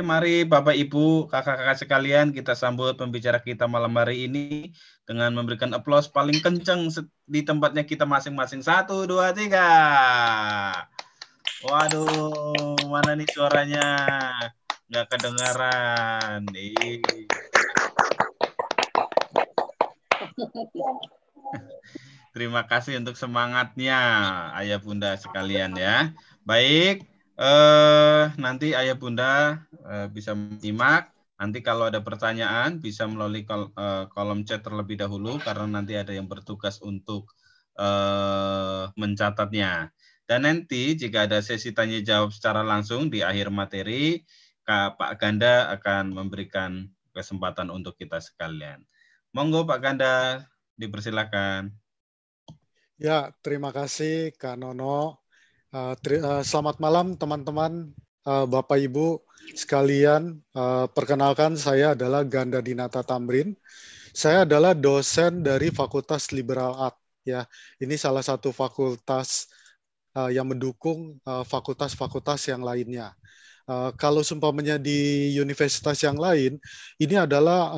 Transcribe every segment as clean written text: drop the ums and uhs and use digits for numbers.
mari Bapak Ibu, kakak-kakak sekalian, kita sambut pembicara kita malam hari ini dengan memberikan aplaus paling kencang di tempatnya kita masing-masing. 1, 2, 3. Waduh, mana nih suaranya? Nggak kedengaran. Terima kasih untuk semangatnya, Ayah Bunda sekalian ya. Baik, nanti Ayah Bunda bisa menyimak. Nanti kalau ada pertanyaan bisa melalui kolom chat terlebih dahulu karena nanti ada yang bertugas untuk mencatatnya. Dan nanti jika ada sesi tanya jawab secara langsung di akhir materi, Pak Ganda akan memberikan kesempatan untuk kita sekalian. Monggo Pak Ganda, dipersilakan. Ya, terima kasih Kak Nono. Selamat malam teman-teman, Bapak Ibu sekalian. Perkenalkan, saya adalah Ganda Dinata Tamrin. Saya adalah dosen dari Fakultas Liberal Art. Ya, ini salah satu fakultas yang mendukung fakultas-fakultas yang lainnya. Kalau seumpamanya di universitas yang lain, ini adalah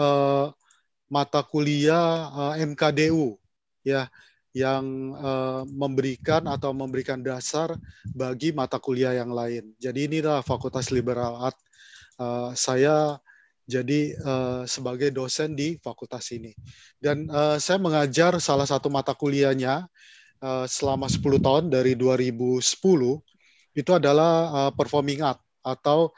mata kuliah MKDU, ya, yang memberikan dasar bagi mata kuliah yang lain. Jadi inilah Fakultas Liberal Art. Saya jadi sebagai dosen di fakultas ini. Dan saya mengajar salah satu mata kuliahnya selama 10 tahun dari 2010, itu adalah performing art atau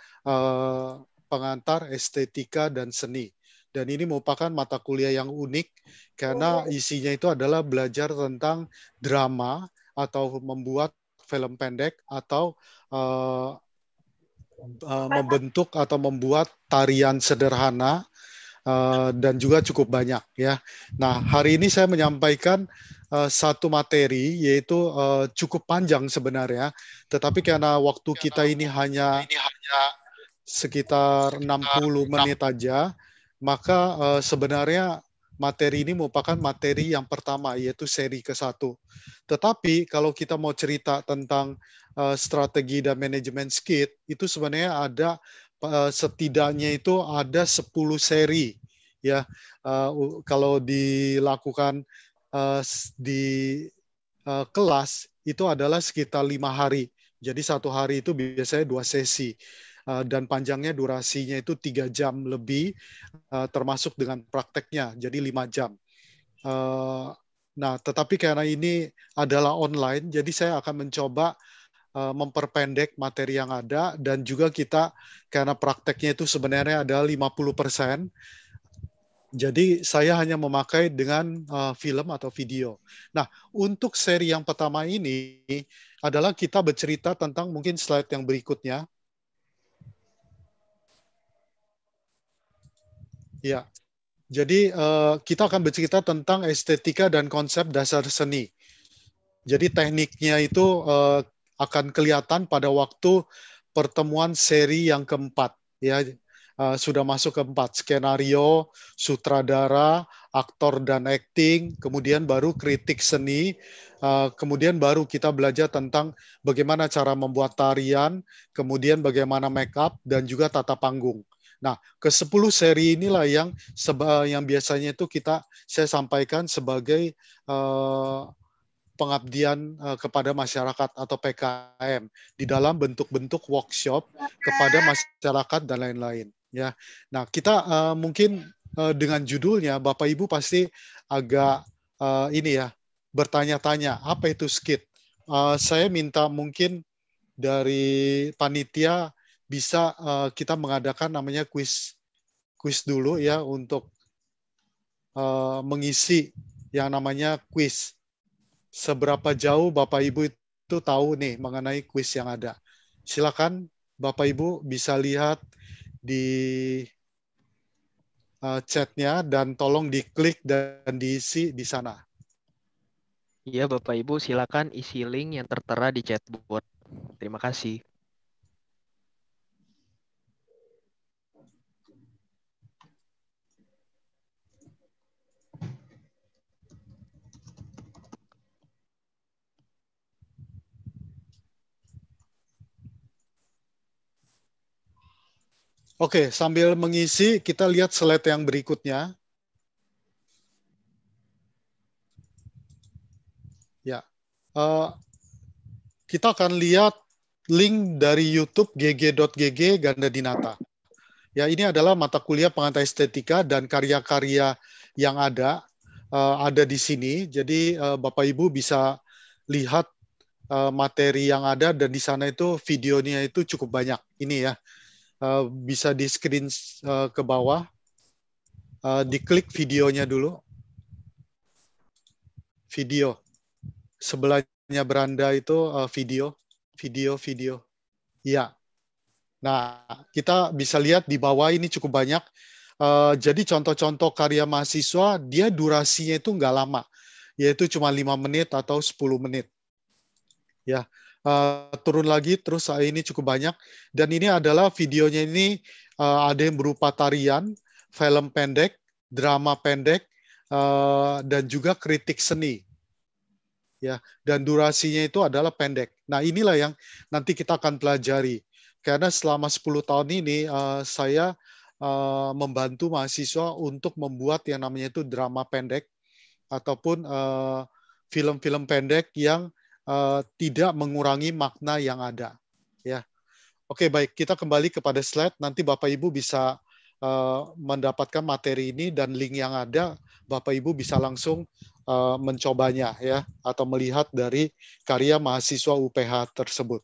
pengantar estetika dan seni. Dan ini merupakan mata kuliah yang unik karena isinya itu adalah belajar tentang drama atau membuat film pendek atau membentuk atau membuat tarian sederhana dan juga cukup banyak ya. Nah, hari ini saya menyampaikan satu materi yaitu cukup panjang sebenarnya, tetapi karena waktu kita ini hanya sekitar 60 menit aja, maka sebenarnya materi ini merupakan materi yang pertama, yaitu seri ke-1. Tetapi kalau kita mau cerita tentang strategi dan manajemen skit, itu sebenarnya ada setidaknya itu ada 10 seri. Ya, kalau dilakukan di kelas, itu adalah sekitar 5 hari. Jadi 1 hari itu biasanya 2 sesi. Dan panjangnya durasinya itu 3 jam lebih, termasuk dengan prakteknya, jadi 5 jam. Nah, tetapi karena ini adalah online, jadi saya akan mencoba memperpendek materi yang ada, dan juga kita, karena prakteknya itu sebenarnya ada 50%, jadi saya hanya memakai dengan film atau video. Nah, untuk seri yang pertama ini adalah kita bercerita tentang, mungkin slide yang berikutnya. Ya, jadi kita akan bercerita tentang estetika dan konsep dasar seni. Jadi tekniknya itu akan kelihatan pada waktu pertemuan seri yang keempat. Ya, sudah masuk keempat, skenario, sutradara, aktor dan acting, kemudian baru kritik seni, kemudian baru kita belajar tentang bagaimana cara membuat tarian, kemudian bagaimana make up, dan juga tata panggung. Nah, ke-10 seri inilah yang biasanya itu saya sampaikan sebagai pengabdian kepada masyarakat atau PKM di dalam bentuk-bentuk workshop kepada masyarakat dan lain-lain. Ya, nah kita mungkin dengan judulnya Bapak Ibu pasti agak ini ya, bertanya-tanya apa itu skit. Saya minta mungkin dari panitia bisa kita mengadakan namanya kuis dulu ya, untuk mengisi yang namanya kuis. Seberapa jauh Bapak Ibu itu tahu nih mengenai kuis yang ada. Silakan Bapak Ibu bisa lihat di chatnya dan tolong diklik dan diisi di sana. Iya Bapak Ibu, silakan isi link yang tertera di chatbot. Terima kasih. Oke, sambil mengisi, kita lihat slide yang berikutnya. Ya, kita akan lihat link dari YouTube gg.gg Ganda Dinata. Ya, ini adalah mata kuliah pengantar estetika dan karya-karya yang ada di sini. Jadi Bapak Ibu bisa lihat materi yang ada, dan di sana itu videonya itu cukup banyak. Ini ya, bisa di screen ke bawah, diklik videonya dulu. Video sebelahnya beranda itu video. Ya. Nah, kita bisa lihat di bawah ini cukup banyak. Jadi contoh-contoh karya mahasiswa, dia durasinya itu nggak lama, yaitu cuma 5 menit atau 10 menit. Ya, turun lagi, terus ini cukup banyak. Dan ini adalah videonya ini ada yang berupa tarian, film pendek, drama pendek, dan juga kritik seni. Ya, dan durasinya itu adalah pendek. Nah, inilah yang nanti kita akan pelajari. Karena selama 10 tahun ini saya membantu mahasiswa untuk membuat yang namanya itu drama pendek ataupun film-film pendek yang tidak mengurangi makna yang ada. Ya, oke, baik, kita kembali kepada slide. Nanti Bapak Ibu bisa mendapatkan materi ini dan link yang ada. Bapak Ibu bisa langsung mencobanya ya, atau melihat dari karya mahasiswa UPH tersebut.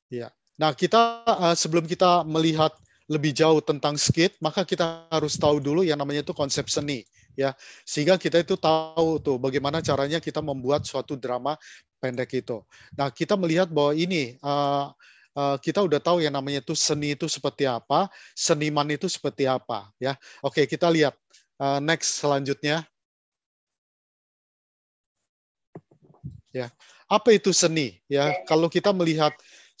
Ya. Nah, kita sebelum kita melihat lebih jauh tentang skit, maka kita harus tahu dulu yang namanya itu konsep seni ya. Sehingga kita itu tahu tuh bagaimana caranya kita membuat suatu drama pendek itu. Nah, kita melihat bahwa ini kita udah tahu yang namanya itu seni itu seperti apa, seniman itu seperti apa ya. Oke, kita lihat next selanjutnya. Ya, apa itu seni? Ya, kalau kita melihat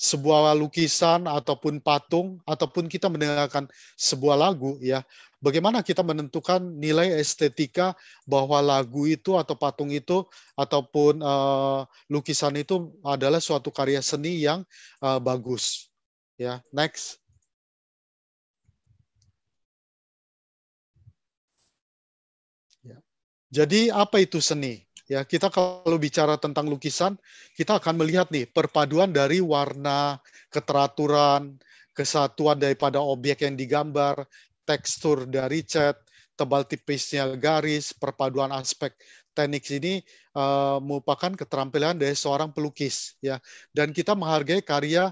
sebuah lukisan ataupun patung ataupun kita mendengarkan sebuah lagu, ya, bagaimana kita menentukan nilai estetika bahwa lagu itu atau patung itu ataupun lukisan itu adalah suatu karya seni yang bagus. Ya, next. Ya. Jadi apa itu seni? Ya, kita kalau bicara tentang lukisan, kita akan melihat nih perpaduan dari warna, keteraturan, kesatuan daripada objek yang digambar, tekstur dari cat, tebal tipisnya garis, perpaduan aspek teknik ini merupakan keterampilan dari seorang pelukis, ya. Dan kita menghargai karya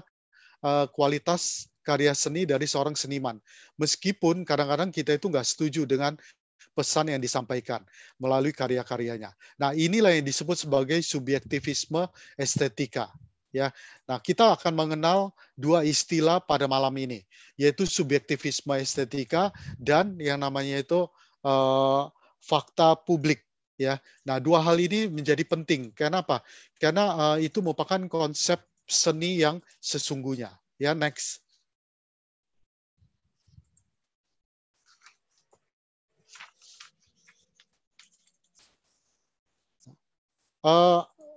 kualitas karya seni dari seorang seniman. Meskipun kadang-kadang kita itu nggak setuju dengan pesan yang disampaikan melalui karya-karyanya. Nah, inilah yang disebut sebagai subjektivisme estetika. Ya, nah kita akan mengenal dua istilah pada malam ini, yaitu subjektivisme estetika dan yang namanya itu fakta publik. Ya, nah dua hal ini menjadi penting. Kenapa? Karena itu merupakan konsep seni yang sesungguhnya. Ya, next.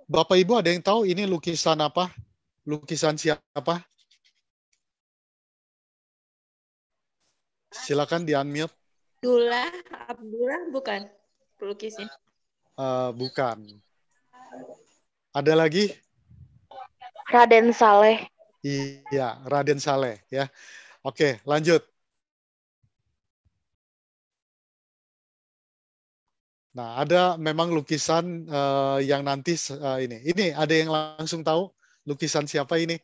Bapak Ibu ada yang tahu ini lukisan apa? Lukisan siapa? Silakan di-unmute. Abdullah bukan pelukisnya. Bukan. Ada lagi? Raden Saleh. Iya, Raden Saleh ya. Oke, lanjut. Nah, ada memang lukisan yang nanti ini. Ini ada yang langsung tahu lukisan siapa ini?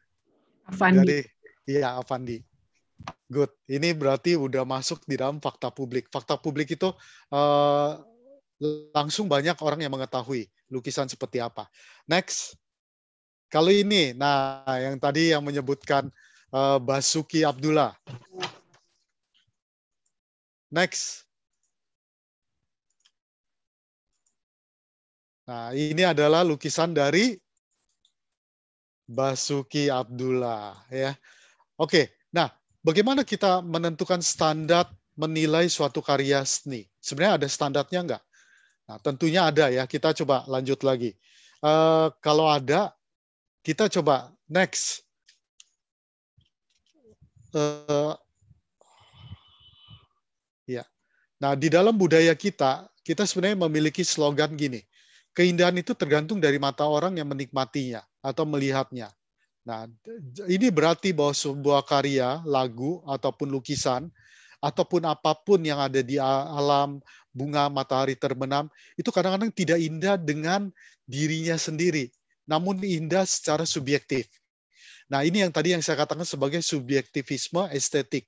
Avandi. Iya, Avandi. Good. Ini berarti udah masuk di dalam fakta publik. Fakta publik itu langsung banyak orang yang mengetahui lukisan seperti apa. Next. Kalau ini, nah yang tadi yang menyebutkan Basuki Abdullah. Next. Nah, ini adalah lukisan dari Basuki Abdullah ya. Oke, nah bagaimana kita menentukan standar menilai suatu karya seni? Sebenarnya ada standarnya enggak? Nah, tentunya ada ya. Kita coba lanjut lagi. Kalau ada, kita coba next. Ya. Nah, di dalam budaya kita sebenarnya memiliki slogan gini. Keindahan itu tergantung dari mata orang yang menikmatinya atau melihatnya. Nah, ini berarti bahwa sebuah karya, lagu, ataupun lukisan, ataupun apapun yang ada di alam, bunga, matahari terbenam, itu kadang-kadang tidak indah dengan dirinya sendiri, namun indah secara subjektif. Nah, ini yang tadi yang saya katakan sebagai subjektivisme estetik.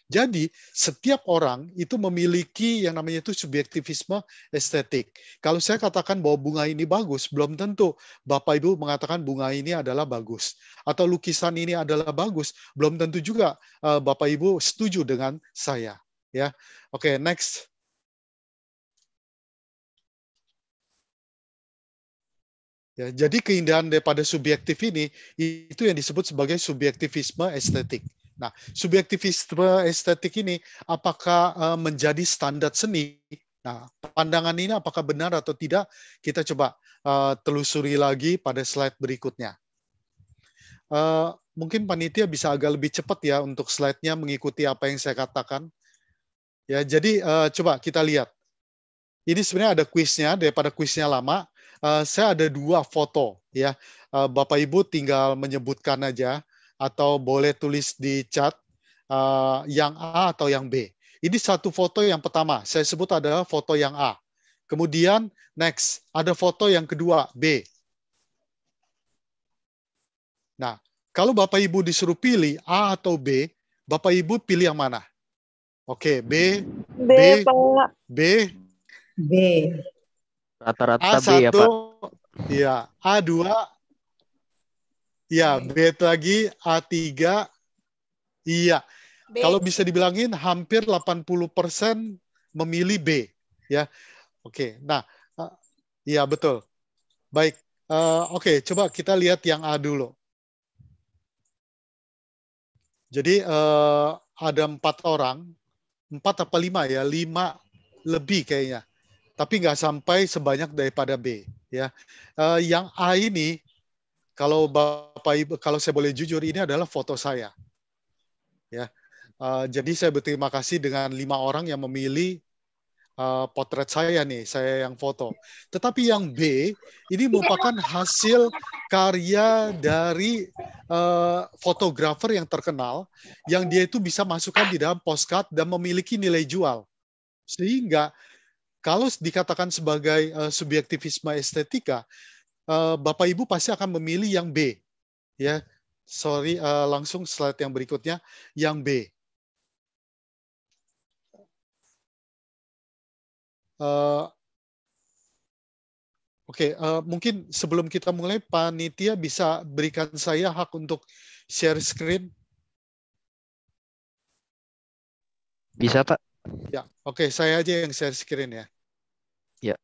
Jadi, setiap orang itu memiliki yang namanya itu subjektivisme estetik. Kalau saya katakan bahwa bunga ini bagus, belum tentu Bapak Ibu mengatakan bunga ini adalah bagus. Atau lukisan ini adalah bagus, belum tentu juga Bapak Ibu setuju dengan saya. Ya, oke, next. Ya, jadi keindahan daripada subjektif ini itu yang disebut sebagai subjektivisme estetik. Nah, subjektivisme estetik ini apakah menjadi standar seni? Nah, pandangan ini apakah benar atau tidak? Kita coba telusuri lagi pada slide berikutnya. Mungkin panitia bisa agak lebih cepat ya untuk slide-nya mengikuti apa yang saya katakan. Ya, jadi coba kita lihat. Ini sebenarnya ada kuisnya, daripada kuisnya lama. Saya ada 2 foto ya. Bapak Ibu tinggal menyebutkan aja atau boleh tulis di chat yang A atau yang B. Ini satu foto yang pertama, saya sebut adalah foto yang A. Kemudian next, ada foto yang kedua, B. Nah, kalau Bapak Ibu disuruh pilih A atau B, Bapak Ibu pilih yang mana? Oke, B, Pak. B, B. Rata-rata B ya, Pak. Iya, A2, iya, B lagi, A3, iya. B. Kalau bisa dibilangin hampir 80% memilih B, ya. Oke, nah, iya betul. Baik, oke, coba kita lihat yang A dulu. Jadi ada 4 orang, 4 apa 5 ya, 5 lebih kayaknya. Tapi nggak sampai sebanyak daripada B. Ya, yang A ini, kalau Bapak Ibu, kalau saya boleh jujur, ini adalah foto saya. Ya, jadi saya berterima kasih dengan 5 orang yang memilih potret saya nih, saya yang foto. Tetapi yang B ini merupakan hasil karya dari fotografer yang terkenal, yang dia itu bisa masukkan di dalam postcard dan memiliki nilai jual. Sehingga kalau dikatakan sebagai subjektivisme estetika, Bapak Ibu pasti akan memilih yang B. Ya, sorry, langsung slide yang berikutnya, yang B. Oke, mungkin sebelum kita mulai, panitia bisa berikan saya hak untuk share screen? Bisa, Pak. Ya, oke, saya aja yang share screen ya. Ya.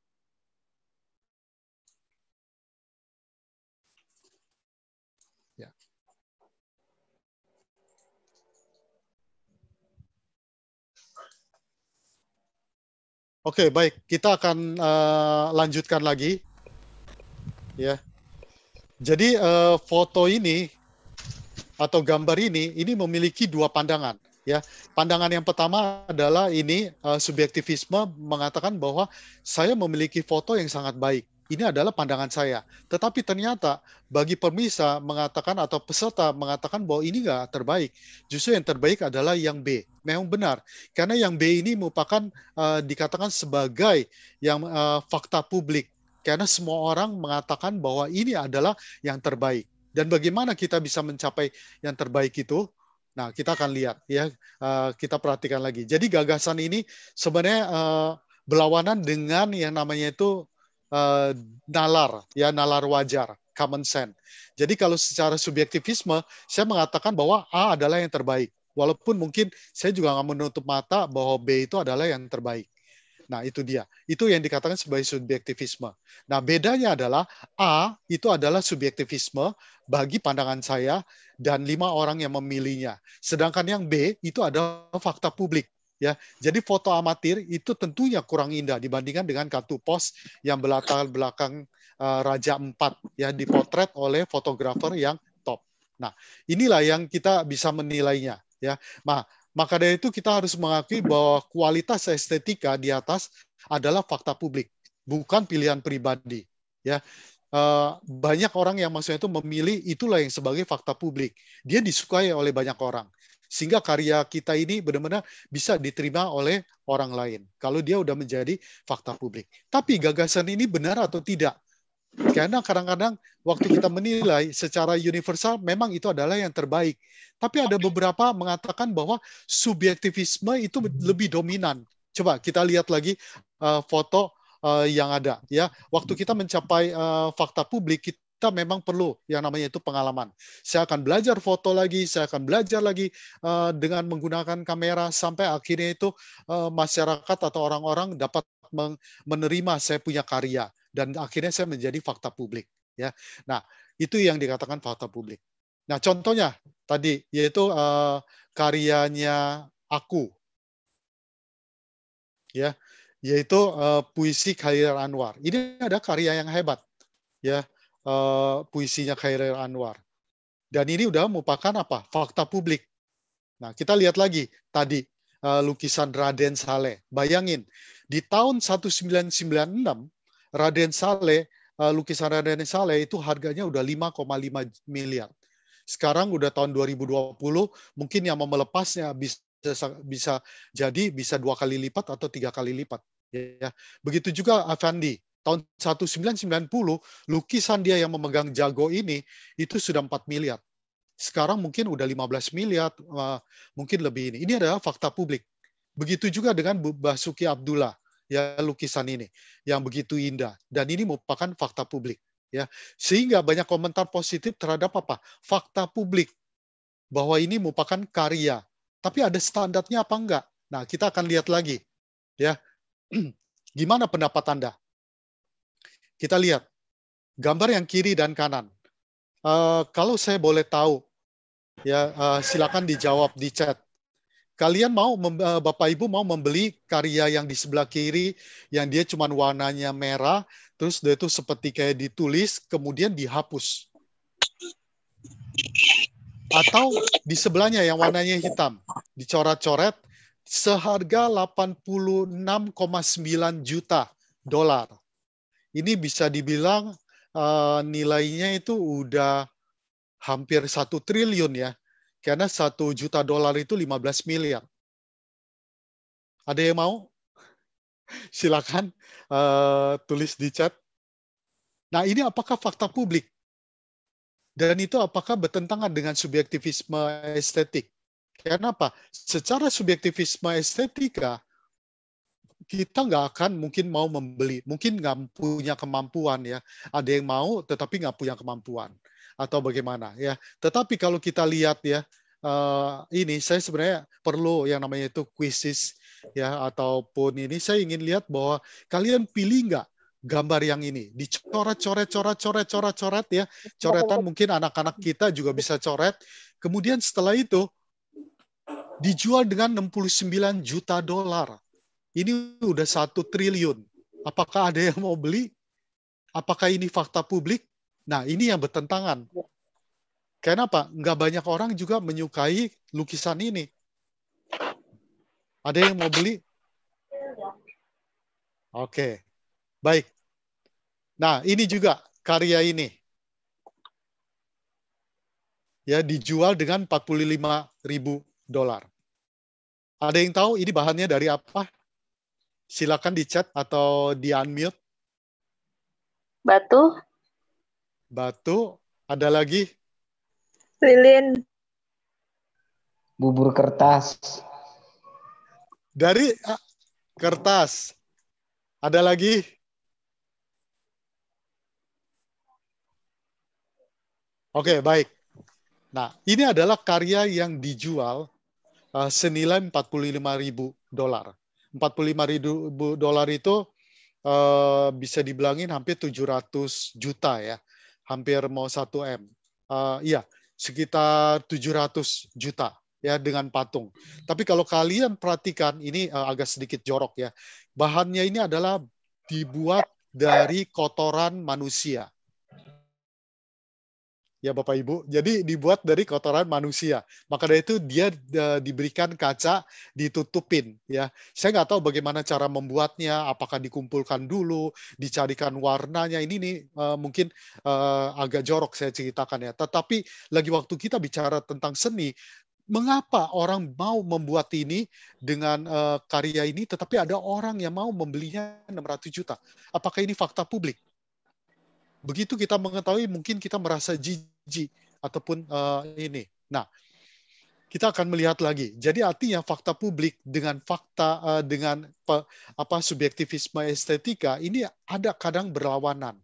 Ya. Oke, baik. Kita akan lanjutkan lagi. Ya. Jadi foto ini atau gambar ini memiliki 2 pandangan. Ya, pandangan yang pertama adalah ini subjektivisme mengatakan bahwa saya memiliki foto yang sangat baik. Ini adalah pandangan saya. Tetapi ternyata bagi pemirsa mengatakan atau peserta mengatakan bahwa ini nggak terbaik. Justru yang terbaik adalah yang B. Memang benar. Karena yang B ini merupakan dikatakan sebagai yang fakta publik. Karena semua orang mengatakan bahwa ini adalah yang terbaik. Dan bagaimana kita bisa mencapai yang terbaik itu? Nah, kita akan lihat ya, kita perhatikan lagi. Jadi gagasan ini sebenarnya berlawanan dengan yang namanya itu nalar, ya, nalar wajar, common sense. Jadi kalau secara subjektivisme, saya mengatakan bahwa A adalah yang terbaik. Walaupun mungkin saya juga nggak menutup mata bahwa B itu adalah yang terbaik. Nah, itu dia. Itu yang dikatakan sebagai subjektivisme. Nah, bedanya adalah A itu adalah subjektivisme bagi pandangan saya dan 5 orang yang memilihnya. Sedangkan yang B itu adalah fakta publik. Ya, jadi foto amatir itu tentunya kurang indah dibandingkan dengan kartu pos yang berlatar belakang Raja 4 ya, dipotret oleh fotografer yang top. Nah, inilah yang kita bisa menilainya, ya. Nah, maka dari itu kita harus mengakui bahwa kualitas estetika di atas adalah fakta publik, bukan pilihan pribadi, ya. Banyak orang yang maksudnya itu memilih itulah yang sebagai fakta publik. Dia disukai oleh banyak orang. Sehingga karya kita ini benar-benar bisa diterima oleh orang lain. Kalau dia udah menjadi fakta publik. Tapi gagasan ini benar atau tidak? Karena kadang-kadang waktu kita menilai secara universal memang itu adalah yang terbaik. Tapi ada beberapa mengatakan bahwa subjektivisme itu lebih dominan. Coba kita lihat lagi foto yang ada. Ya, waktu kita mencapai fakta publik, kita memang perlu yang namanya itu pengalaman. Saya akan belajar foto lagi, saya akan belajar lagi dengan menggunakan kamera sampai akhirnya itu masyarakat atau orang-orang dapat menerima saya punya karya dan akhirnya saya menjadi fakta publik. Ya, nah itu yang dikatakan fakta publik. Nah contohnya tadi yaitu karyanya aku, ya, yaitu puisi Khairil Anwar. Ini ada karya yang hebat, ya. Puisinya Khairil Anwar. Dan ini udah merupakan apa? Fakta publik. Nah, kita lihat lagi tadi lukisan Raden Saleh. Bayangin, di tahun 1996 Raden Saleh, lukisan Raden Saleh itu harganya udah 5,5 miliar. Sekarang udah tahun 2020, mungkin yang mau melepasnya bisa jadi bisa 2 kali lipat atau 3 kali lipat. Ya. Begitu juga Afandi. Tahun 1990, lukisan dia yang memegang jago ini, itu sudah 4 miliar. Sekarang mungkin udah 15 miliar, mungkin lebih ini. Ini adalah fakta publik. Begitu juga dengan Basuki Abdullah, ya lukisan ini, yang begitu indah. Dan ini merupakan fakta publik. Ya. Sehingga banyak komentar positif terhadap apa? Fakta publik. Bahwa ini merupakan karya. Tapi ada standarnya apa enggak? Nah, kita akan lihat lagi. Ya. Gimana pendapat Anda? Kita lihat gambar yang kiri dan kanan. Kalau saya boleh tahu, ya silakan dijawab di chat. Kalian mau, Bapak Ibu mau membeli karya yang di sebelah kiri, yang dia cuma warnanya merah, terus dia itu seperti kayak ditulis, kemudian dihapus. Atau di sebelahnya yang warnanya hitam, dicoret-coret, seharga 86,9 juta dolar. Ini bisa dibilang nilainya itu udah hampir 1 triliun ya. Karena 1 juta dolar itu 15 miliar. Ada yang mau? Silakan tulis di chat. Nah ini apakah fakta publik? Dan itu apakah bertentangan dengan subjektivisme estetik? Karena apa? Secara subjektivisme estetika, kita nggak akan mungkin mau membeli, mungkin nggak punya kemampuan ya. Ada yang mau tetapi nggak punya kemampuan atau bagaimana ya. Tetapi kalau kita lihat ya, ini saya sebenarnya perlu yang namanya itu quizzes ya ataupun ini saya ingin lihat bahwa kalian pilih nggak gambar yang ini dicoret-coret ya, coretan mungkin anak-anak kita juga bisa coret. Kemudian setelah itu dijual dengan 69 juta dolar. Ini udah 1 triliun. Apakah ada yang mau beli? Apakah ini fakta publik? Nah, ini yang bertentangan. Kenapa? Nggak banyak orang juga menyukai lukisan ini. Ada yang mau beli? Oke. Baik. Nah, ini juga karya ini. Ya, dijual dengan 45.000 dolar. Ada yang tahu ini bahannya dari apa? Silakan di chat atau di unmute. Batu. Batu. Ada lagi? Lilin. Bubur kertas. Dari kertas. Ada lagi? Oke, baik. Nah, ini adalah karya yang dijual senilai 45.000 dolar. 45.000 dolar itu bisa dibilangin hampir 700 juta ya. Hampir mau 1 M. Iya, sekitar 700 juta ya dengan patung. Tapi kalau kalian perhatikan ini agak sedikit jorok ya. Bahannya ini adalah dibuat dari kotoran manusia. ya Bapak Ibu. Jadi dibuat dari kotoran manusia. Maka dari itu dia diberikan kaca, ditutupin. Ya, saya nggak tahu bagaimana cara membuatnya. Apakah dikumpulkan dulu, dicarikan warnanya. Ini nih mungkin agak jorok saya ceritakan ya. Tetapi lagi waktu kita bicara tentang seni, mengapa orang mau membuat ini dengan karya ini, tetapi ada orang yang mau membelinya 600 juta? Apakah ini fakta publik? Begitu kita mengetahui, mungkin kita merasa jijik ataupun ini. Nah, kita akan melihat lagi. Jadi artinya fakta publik dengan fakta dengan subjektivisme estetika ini ada kadang berlawanan,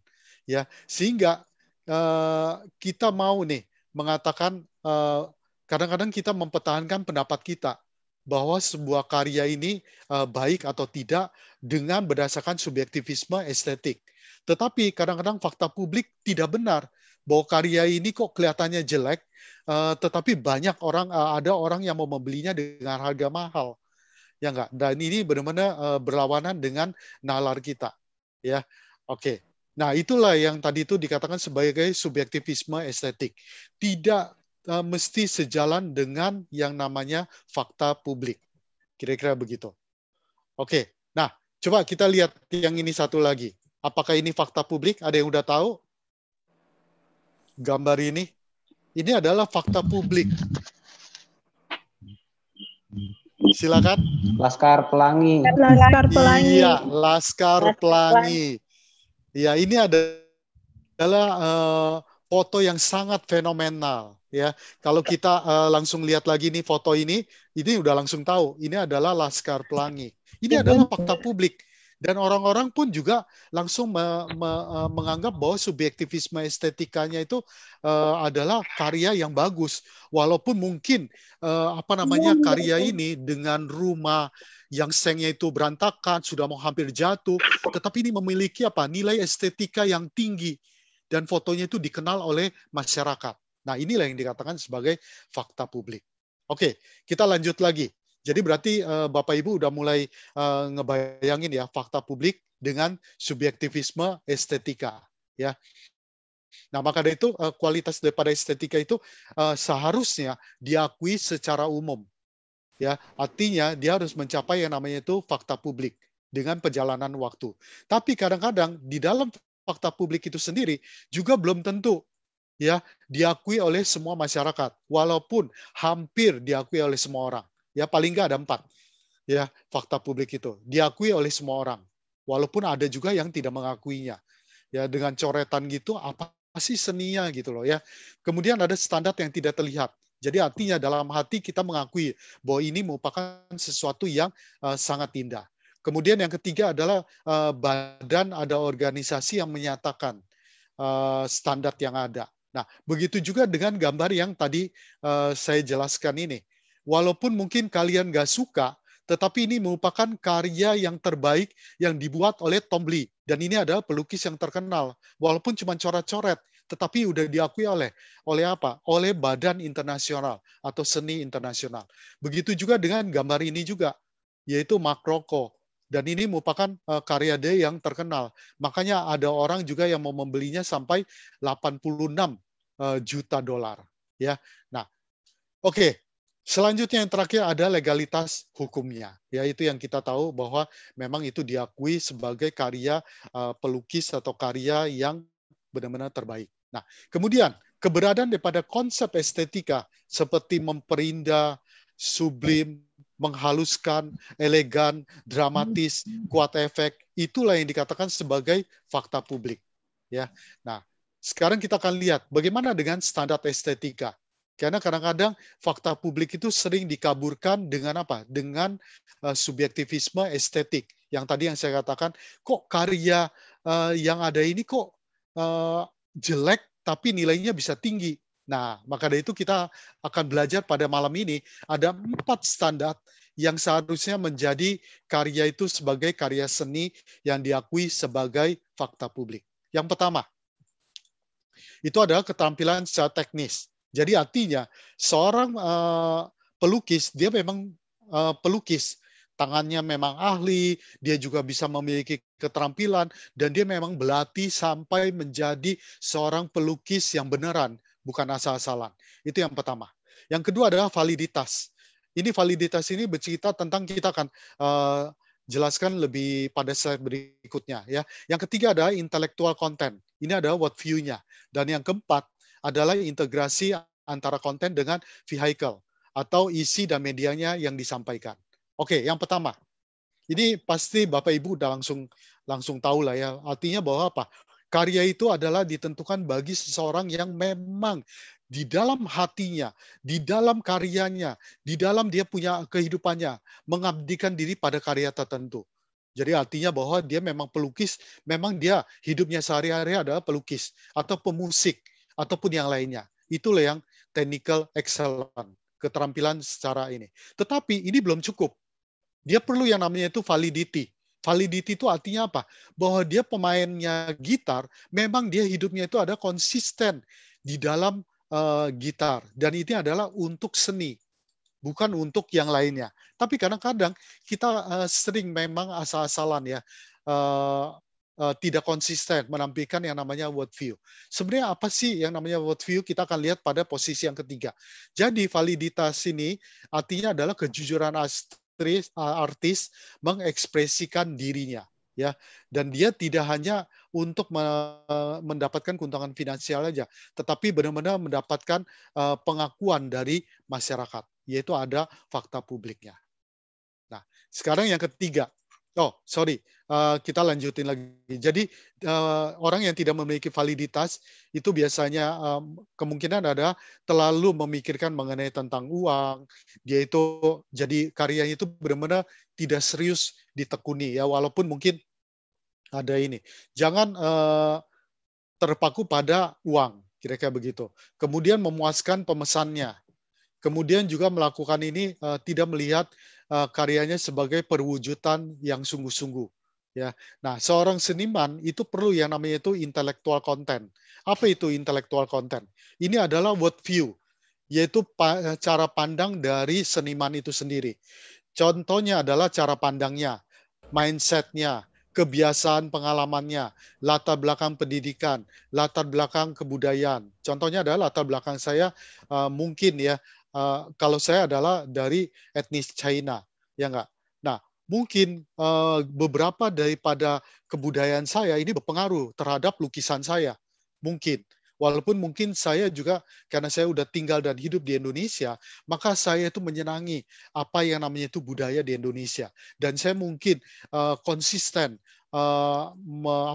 ya. Sehingga kita mau nih mengatakan kadang-kadang kita mempertahankan pendapat kita bahwa sebuah karya ini baik atau tidak dengan berdasarkan subjektivisme estetik. Tetapi kadang-kadang fakta publik tidak benar bahwa karya ini kok kelihatannya jelek, tetapi banyak orang ada orang yang mau membelinya dengan harga mahal, ya enggak? Dan ini benar-benar berlawanan dengan nalar kita, ya. Oke. Nah, itulah yang tadi itu dikatakan sebagai subjektivisme estetik. Tidak mesti sejalan dengan yang namanya fakta publik. Kira-kira begitu. Oke. Nah, coba kita lihat yang ini satu lagi. Apakah ini fakta publik? Ada yang udah tahu? Gambar ini. Ini adalah fakta publik. Silakan. Laskar Pelangi. Laskar Pelangi. Iya, Laskar Pelangi. Ya, ini adalah foto yang sangat fenomenal. Ya, kalau kita langsung lihat lagi nih foto ini udah langsung tahu ini adalah Laskar Pelangi. Ini adalah fakta publik. Dan orang-orang pun juga langsung menganggap bahwa subjektivisme estetikanya itu adalah karya yang bagus. Walaupun mungkin karya ini dengan rumah yang sengnya itu berantakan, sudah mau hampir jatuh, tetapi ini memiliki nilai estetika yang tinggi. Dan fotonya itu dikenal oleh masyarakat. Nah, inilah yang dikatakan sebagai fakta publik. Oke, kita lanjut lagi. Jadi berarti Bapak Ibu udah mulai ngebayangin ya fakta publik dengan subjektivisme estetika, ya. Nah, maka dari itu kualitas daripada estetika itu seharusnya diakui secara umum, ya. Artinya dia harus mencapai yang namanya itu fakta publik dengan perjalanan waktu. Tapi kadang-kadang di dalam fakta publik itu sendiri juga belum tentu ya diakui oleh semua masyarakat, walaupun hampir diakui oleh semua orang. Ya paling nggak ada 4 ya fakta publik itu diakui oleh semua orang, walaupun ada juga yang tidak mengakuinya. Ya dengan coretan gitu apa sih seninya gitu loh ya. Kemudian ada standar yang tidak terlihat. Jadi artinya dalam hati kita mengakui bahwa ini merupakan sesuatu yang sangat indah. Kemudian yang ketiga adalah badan ada organisasi yang menyatakan standar yang ada. Nah, begitu juga dengan gambar yang tadi saya jelaskan ini. Walaupun mungkin kalian nggak suka, tetapi ini merupakan karya yang terbaik yang dibuat oleh Tom Lee. Dan ini adalah pelukis yang terkenal. Walaupun cuma coret-coret, tetapi udah diakui oleh apa? Oleh badan internasional atau seni internasional. Begitu juga dengan gambar ini juga, yaitu Mark Rothko. Dan ini merupakan karya dia yang terkenal. Makanya ada orang juga yang mau membelinya sampai 86 juta dolar. Ya, nah, oke. Selanjutnya yang terakhir ada legalitas hukumnya, yaitu yang kita tahu bahwa memang itu diakui sebagai karya pelukis atau karya yang benar-benar terbaik. Nah, kemudian keberadaan daripada konsep estetika seperti memperindah, sublim, menghaluskan, elegan, dramatis, kuat efek, itulah yang dikatakan sebagai fakta publik. Ya, nah sekarang kita akan lihat bagaimana dengan standar estetika. Karena kadang-kadang fakta publik itu sering dikaburkan dengan apa? Dengan subjektivisme estetik. Yang tadi yang saya katakan, kok karya yang ada ini kok jelek tapi nilainya bisa tinggi. Nah, maka dari itu kita akan belajar pada malam ini ada 4 standar yang seharusnya menjadi karya itu sebagai karya seni yang diakui sebagai fakta publik. Yang pertama, itu adalah keterampilan secara teknis. Jadi artinya seorang pelukis, dia memang pelukis. Tangannya memang ahli, dia juga bisa memiliki keterampilan, dan dia memang berlatih sampai menjadi seorang pelukis yang beneran. bukan asal-asalan. Itu yang pertama. Yang kedua adalah validitas. Validitas ini bercerita tentang, kita akan jelaskan lebih pada slide berikutnya. Ya. Yang ketiga adalah intellectual content. Ini adalah worldview-nya. Dan yang keempat adalah integrasi antara konten dengan vehicle atau isi dan medianya yang disampaikan. Oke, yang pertama. Ini pasti Bapak Ibu udah langsung tahu lah ya. Artinya bahwa apa? Karya itu adalah ditentukan bagi seseorang yang memang di dalam hatinya, di dalam karyanya, di dalam dia punya kehidupannya, mengabdikan diri pada karya tertentu. Jadi artinya bahwa dia memang pelukis, memang dia hidupnya sehari-hari adalah pelukis, atau pemusik, ataupun yang lainnya. Itulah yang technical excellence, keterampilan secara ini. Tetapi ini belum cukup. Dia perlu yang namanya itu validity. Validity itu artinya apa? Bahwa dia pemainnya gitar, memang dia hidupnya itu ada konsisten di dalam gitar. Dan ini adalah untuk seni, bukan untuk yang lainnya. Tapi kadang-kadang kita sering memang asal-asalan ya, tidak konsisten menampilkan yang namanya worldview. Sebenarnya apa sih yang namanya worldview? Kita akan lihat pada posisi yang ketiga. Jadi validitas ini artinya adalah kejujuran artis mengekspresikan dirinya. Ya, dan dia tidak hanya untuk mendapatkan keuntungan finansial aja, tetapi benar-benar mendapatkan pengakuan dari masyarakat, yaitu ada fakta publiknya. Nah, sekarang yang ketiga. Kita lanjutin lagi. Jadi orang yang tidak memiliki validitas itu biasanya kemungkinan ada terlalu memikirkan mengenai tentang uang. Dia itu jadi karyanya itu benar-benar tidak serius ditekuni ya, walaupun mungkin ada ini. Jangan terpaku pada uang, kira-kira begitu. Kemudian memuaskan pemesannya. Kemudian juga melakukan ini tidak melihat karyanya sebagai perwujudan yang sungguh-sungguh. Ya. Nah, seorang seniman itu perlu yang namanya itu intellectual content. Apa itu intellectual content? Ini adalah worldview, yaitu cara pandang dari seniman itu sendiri. Contohnya adalah cara pandangnya, mindset-nya, kebiasaan pengalamannya, latar belakang pendidikan, latar belakang kebudayaan. Contohnya adalah latar belakang saya mungkin ya, kalau saya adalah dari etnis China, ya enggak? Nah, mungkin beberapa daripada kebudayaan saya ini berpengaruh terhadap lukisan saya. Mungkin. Walaupun mungkin saya juga, karena saya udah tinggal dan hidup di Indonesia, maka saya itu menyenangi apa yang namanya itu budaya di Indonesia. Dan saya mungkin konsisten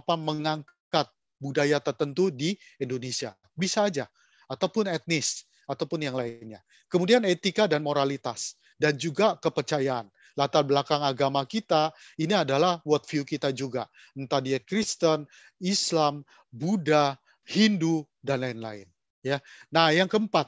mengangkat budaya tertentu di Indonesia. Bisa aja. Ataupun etnis, ataupun yang lainnya. Kemudian etika dan moralitas. Dan juga kepercayaan. Latar belakang agama kita, ini adalah worldview kita juga. Entah dia Kristen, Islam, Buddha, Hindu, dan lain-lain. Ya. Nah, yang keempat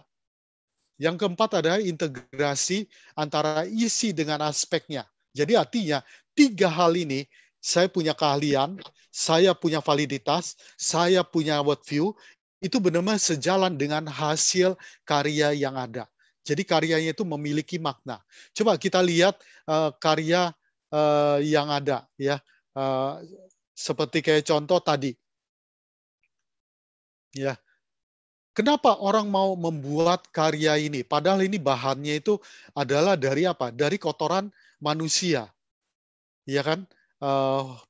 adalah integrasi antara isi dengan aspeknya. Jadi artinya 3 hal ini, saya punya keahlian, saya punya validitas, saya punya worldview, itu benar-benar sejalan dengan hasil karya yang ada. Jadi karyanya itu memiliki makna. Coba kita lihat karya yang ada, ya, seperti kayak contoh tadi. Ya, kenapa orang mau membuat karya ini? Padahal ini bahannya itu adalah dari apa? Dari kotoran manusia, ya kan?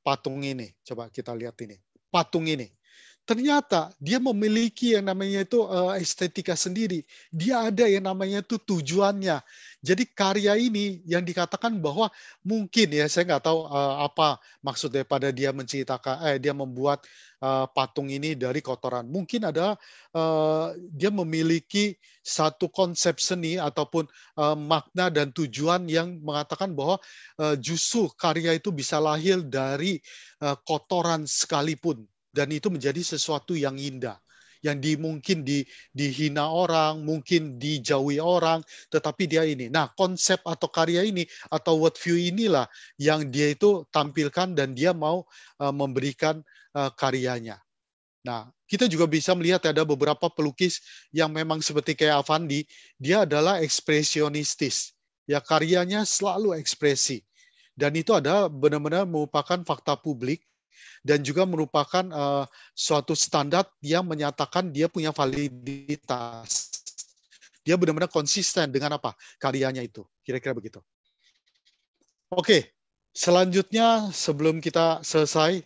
Patung ini, coba kita lihat ini. Patung ini, ternyata dia memiliki yang namanya itu estetika sendiri. Dia ada yang namanya itu tujuannya. Jadi karya ini yang dikatakan bahwa mungkin ya, saya nggak tahu apa maksud daripada dia menciptakan, dia membuat patung ini dari kotoran. Mungkin ada dia memiliki satu konsep seni ataupun makna dan tujuan yang mengatakan bahwa justru karya itu bisa lahir dari kotoran sekalipun. Dan itu menjadi sesuatu yang indah. Yang mungkin dihina orang, mungkin dijauhi orang, tetapi dia ini. Nah, konsep atau karya ini, atau worldview inilah yang dia itu tampilkan dan dia mau memberikan karyanya. Nah, kita juga bisa melihat ada beberapa pelukis yang memang seperti kayak Avandi, dia adalah ekspresionistis. Ya, karyanya selalu ekspresi. Dan itu adalah benar-benar merupakan fakta publik dan juga merupakan suatu standar yang menyatakan dia punya validitas. Dia benar-benar konsisten dengan apa? Karyanya itu. Kira-kira begitu. Oke, selanjutnya sebelum kita selesai,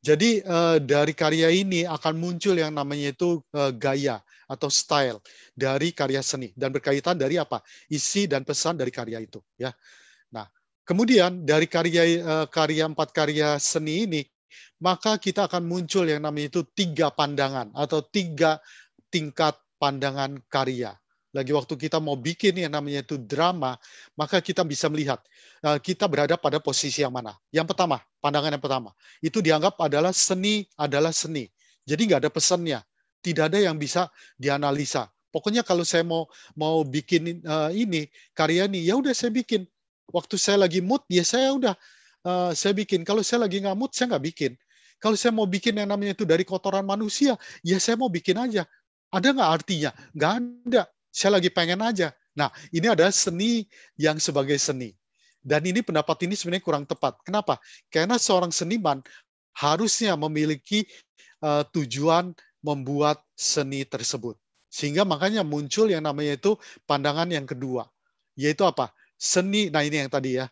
jadi dari karya ini akan muncul yang namanya itu gaya atau style dari karya seni dan berkaitan dari apa? Isi dan pesan dari karya itu, ya. Nah, kemudian dari karya 4 karya seni ini, maka kita akan muncul yang namanya itu 3 pandangan atau 3 tingkat pandangan karya. Lagi waktu kita mau bikin yang namanya itu drama, maka kita bisa melihat kita berada pada posisi yang mana. Yang pertama, pandangan yang pertama, itu dianggap adalah seni. Jadi nggak ada pesannya, tidak ada yang bisa dianalisa. Pokoknya kalau saya mau bikin ini karya ini, ya udah saya bikin. Waktu saya lagi mood, ya saya udah saya bikin. Kalau saya lagi nggak mood, saya nggak bikin. Kalau saya mau bikin yang namanya itu dari kotoran manusia, ya saya mau bikin aja. Ada nggak artinya? Nggak ada. Saya lagi pengen aja. Nah, ini adalah seni yang sebagai seni. Dan ini pendapat ini sebenarnya kurang tepat. Kenapa? Karena seorang seniman harusnya memiliki tujuan membuat seni tersebut. Sehingga makanya muncul yang namanya itu pandangan yang kedua. Yaitu apa? Seni, nah ini yang tadi ya,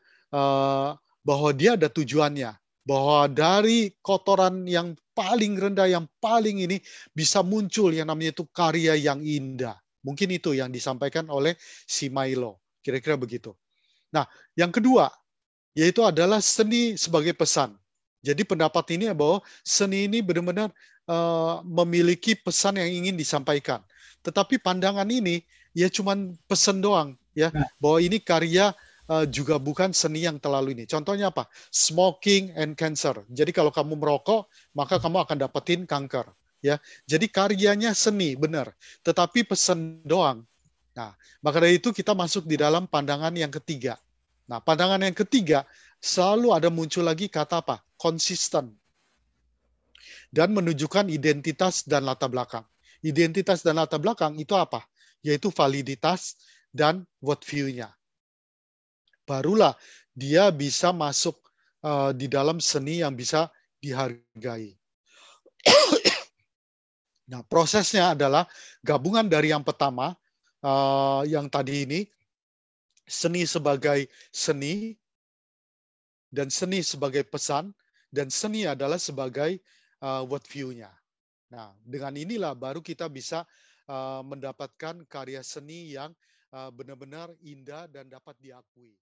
bahwa dia ada tujuannya. Bahwa dari kotoran yang paling rendah, yang paling ini, bisa muncul yang namanya itu karya yang indah. Mungkin itu yang disampaikan oleh si Milo. Kira-kira begitu. Nah, yang kedua, yaitu adalah seni sebagai pesan. Jadi pendapat ini bahwa seni ini benar-benar memiliki pesan yang ingin disampaikan. Tetapi pandangan ini ya cuman pesan doang, ya, bahwa ini karya juga bukan seni yang terlalu ini. Contohnya apa? Smoking and cancer. Jadi kalau kamu merokok, maka kamu akan dapetin kanker. Ya, jadi karyanya seni, benar. Tetapi pesan doang. Nah, maka dari itu kita masuk di dalam pandangan yang ketiga. Nah, pandangan yang ketiga selalu ada muncul lagi kata apa? Konsisten. Dan menunjukkan identitas dan latar belakang. Identitas dan latar belakang itu apa? Yaitu validitas dan worldview-nya. Barulah dia bisa masuk di dalam seni yang bisa dihargai. Nah, prosesnya adalah gabungan dari yang pertama, yang tadi ini, seni sebagai seni, dan seni sebagai pesan, dan seni adalah sebagai worldview-nya. Nah, dengan inilah baru kita bisa mendapatkan karya seni yang benar-benar indah dan dapat diakui.